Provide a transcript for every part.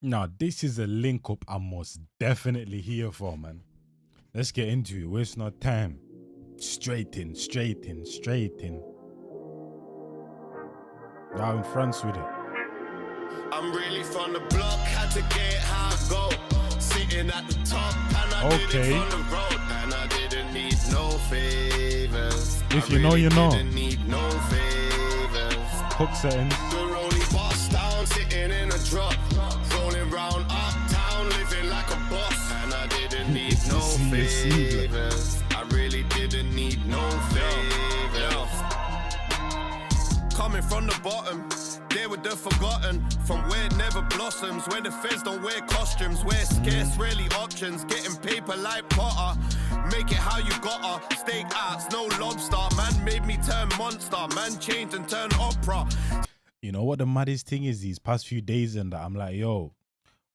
Now, this is a link up I'm most definitely here for, man. Let's get into it. Waste no time. Straight in. Now in France with it. I'm really from the block, had to get how I go. Sitting at the top, and I did it from the road, and I didn't need no favors. If you know, you know. Didn't need no favors. Hook settings. We're only boss down, sitting in a drop, rolling round uptown, living like a boss, and I didn't need no favors. I really didn't need no favors. Coming from the bottom, they were the forgotten, from where it never blossoms, where the feds don't wear costumes, where scarce rarely options, getting paper like Potter. Make it how you gotta, steak arts, no lobster. Man made me turn monster, man changed and turned opera. You know what the maddest thing is these past few days and that I'm like, yo,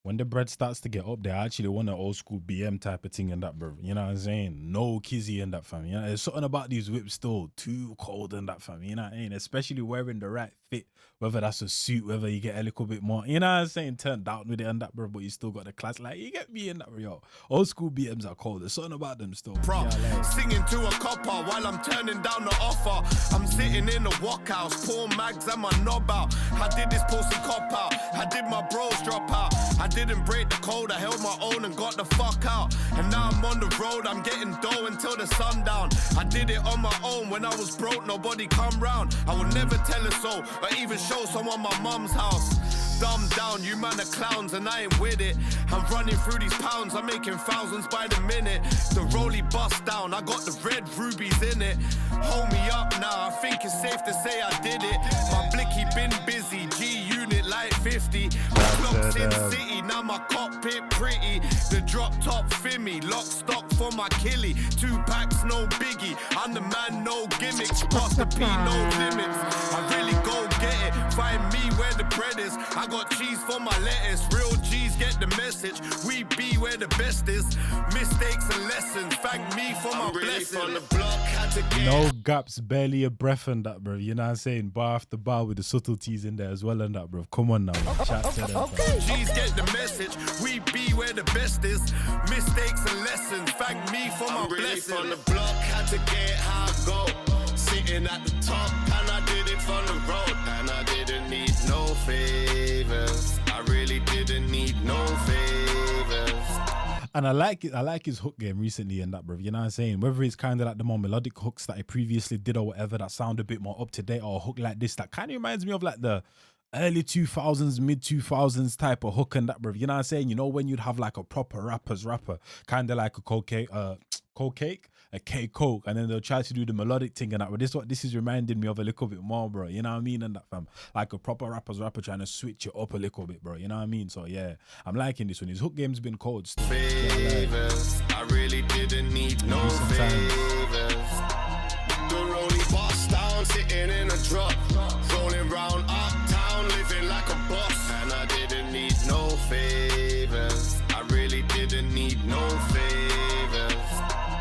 when the bread starts to get up there, I actually want an old school BM type of thing and that, bro. You know what I'm saying? No kizzy and that, fam. You know, there's something about these whips still too cold and that, fam. You know what I mean? Especially wearing the right fit, whether that's a suit, whether you get a little bit more, you know what I'm saying? Turn down with it and that, bro, but you still got the class. Like, you get me in that, bro, yo. Old school BMs are cold. There's something about them still. Yeah, like. Singing to a copper while I'm turning down the offer. I'm sitting in the walkhouse, pour mags and my knob out. I did this pussy cop out. I did my bros drop out. I didn't break the code, I held my own and got the fuck out. And now I'm on the road, I'm getting dough until the sundown. I did it on my own, when I was broke, nobody come round. I will never tell a soul, or even show someone my mum's house. Dumb down, you man are clowns and I ain't with it. I'm running through these pounds, I'm making thousands by the minute. The rollie bust down, I got the red rubies in it. Hold me up now, I think it's safe to say I did it. My blicky been busy, G unit like 50. Clocks in city, now my cockpit pretty. The drop top fimmy, lock stock for my killie. 2 packs, no biggie. I'm the man, no gimmicks. Past the P, no limits. I really go get it. Find me where the bread is. I got cheese for my lettuce. Real G's get the message. We be where the best is. Mistakes and lessons. Thank me for my blessing. From the block, had to get no gaps, barely a breath and that, bro. You know what I'm saying? Bar after bar with the subtleties in there as well and that, bro. Come on now. Chat to them. Okay. G's get the message. We be where the best is. Mistakes and lessons. Thank me for my blessing. From the block, had to get how I go. Sitting at the top, and I did it from the road, and I didn't need no favors. I really didn't need no favors. And I like it. I like his hook game recently and that, bro. You know what I'm saying? Whether it's kind of like the more melodic hooks that he previously did or whatever that sound a bit more up to date, or a hook like this that kind of reminds me of like the early 2000s, mid 2000s type of hook and that, bro. You know what I'm saying? You know when you'd have like a proper rapper, kind of like a Koke, a K-Coke, and then they'll try to do the melodic thing and that. But this is reminding me of a little bit more, bro. You know what I mean? And that, fam, like a proper rapper trying to switch it up a little bit, bro. You know what I mean? So yeah, I'm liking this one. His hook game's been cold still. Favors, I really didn't need no favors. The rollie boss down, sitting in a drop, rolling round uptown, living like a boss, and I didn't need no favors. I really didn't need no favors.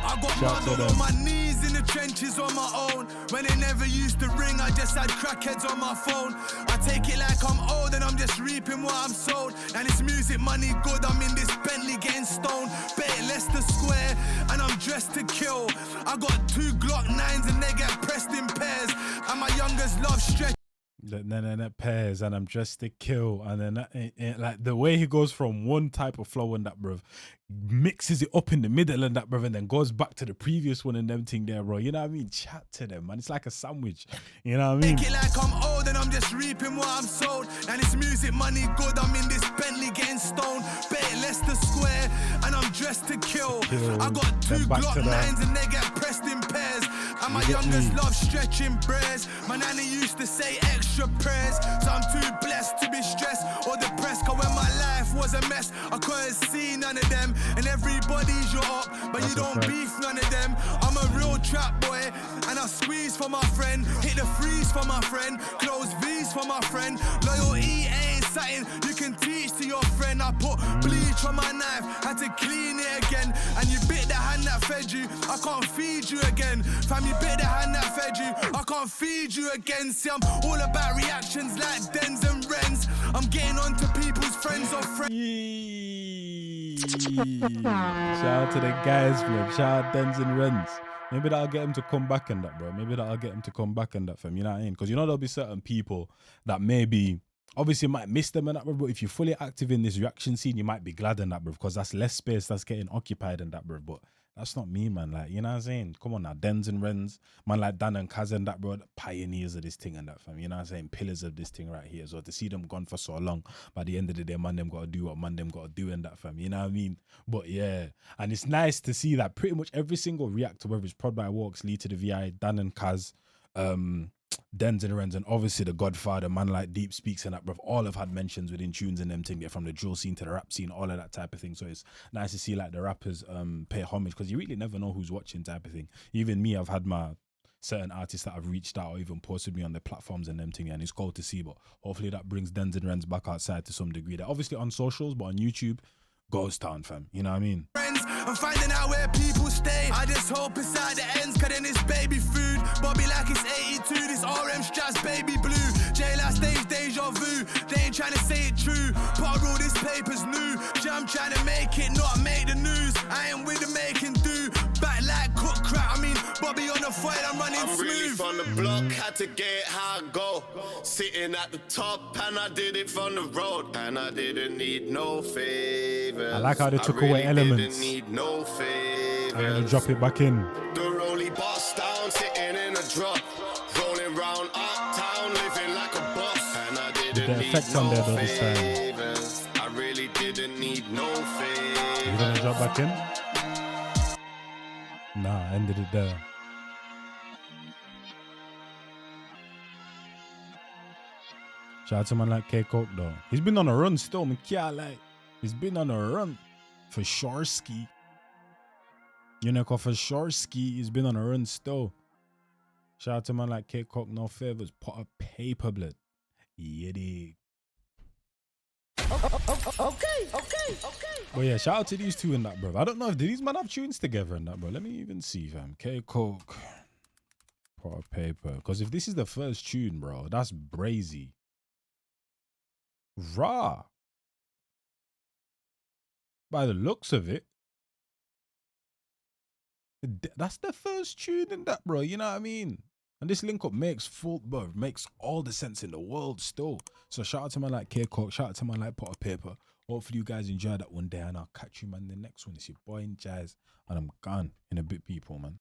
I got muddled on my knees in the trenches on my own. When it never used to ring, I just had crackheads on my phone. I take it like I'm old and I'm just reaping what I'm sold. And it's music money good, I'm in this Bentley getting stoned. Bet Leicester Square and I'm dressed to kill. I got 2 Glock 9s and they get pressed in pairs. And my youngest love stretch. Pairs and I'm dressed to kill, and then like the way he goes from one type of flow and that, bruv, mixes it up in the middle and that, bruv, and then goes back to the previous one and them thing there, bro. You know what I mean? Chat to them, man. It's like a sandwich. You know what I mean? Take it like I'm old and I'm just reaping what I'm sold. And it's music money good, I'm in this Bentley getting stoned. Bet Leicester Square and I'm dressed to kill. I got 2 Glock 9s and they get pressed in pairs. And my youngest love stretching prayers. My nanny used to say extra prayers. So I'm too blessed to be stressed or depressed. Cause when my life was a mess, I couldn't see none of them. And everybody's your up, but you don't beef none of them. I'm a real trap boy, and I squeeze for my friend. Hit the freeze for my friend. Close V's for my friend. Loyalty ain't something you can teach to your friend. I put bleach on my knife, had to clean it again. And you bit the hand that fed you, I can't feed you again. Fam, you bit the hand that fed you, I can't feed you again. See, I'm all about reactions like Dens and Wrens. I'm getting on to people's friends or friends. Shout out to the guys, man. Shout out Dens and Rens. Maybe that'll get him to come back and that, bro. Maybe that'll get him to come back and that, fam. You know what I mean? Because you know there'll be certain people that maybe obviously might miss them and that, bro. But if you're fully active in this reaction scene, you might be glad in that, bro. Because that's less space that's getting occupied in that, bro. But that's not me, man. Like, you know what I'm saying? Come on now. Dens and Rens. Man like Dan and Kaz and that, bro. The pioneers of this thing and that, fam. You know what I'm saying? Pillars of this thing right here. So to see them gone for so long, by the end of the day, man, them got to do what man them got to do in that, fam. You know what I mean? But yeah. And it's nice to see that pretty much every single reactor, whether it's Prod by Walks, Lee to the VI, Dan and Kaz, Dens and Rens, and obviously the Godfather, man like Deep Speaks and that, bro, all have had mentions within tunes and them thing, from the drill scene to the rap scene, all of that type of thing. So it's nice to see like the rappers pay homage, because you really never know who's watching type of thing. Even me, I've had my certain artists that have reached out or even posted me on their platforms and them thing, and it's cool to see. But hopefully that brings Dens and Rens back outside to some degree. They're obviously on socials, but on YouTube, Ghost Town, fam. You know what I mean? I'm finding out where people stay. I just hope it's at the ends, cause then it's baby food. Bobby like it's 82, this RM straps baby blue. J last stage deja vu. They ain't trying to say it true. But all this paper's new. I'm trying to make it, not make the news. I ain't with the making do. Back like cook crap. I mean, Bobby on the foil, I'm running smooth. I'm really from the block, had to get it how I go. Sitting at the top, and I did it from the road. And I didn't need no favors. I like how they took away elements. Need no favors. I'm gonna drop it back in. The rolly boss down, sitting in a drop. Rolling round uptown, living like a boss. And I didn't the effect need on there no though this time. favors. I really didn't need no favors. You gonna drop back in? Nah, I ended it there. Shout out to man like Koke though. He's been on a run still, man. Like, he's been on a run for Shorsky. You know, for Shorsky, he's been on a run still. Shout out to man like Koke, no favors. Put a paper, blood. Yeah, dig. Okay. But yeah, shout out to these two in that, bro. I don't know if these man have tunes together in that, bro. Let me even see, fam. Koke, put a paper. Because if this is the first tune, bro, that's brazy. Raw. By the looks of it, that's the first tune in that, bro. You know what I mean? And this link up makes all the sense in the world still. So shout out to man like Koke, shout out to man like Put a Paper. Hopefully you guys enjoy that one day, and I'll catch you, man, in the next one. It's your boy Njies, and I'm gone in a bit, people, man.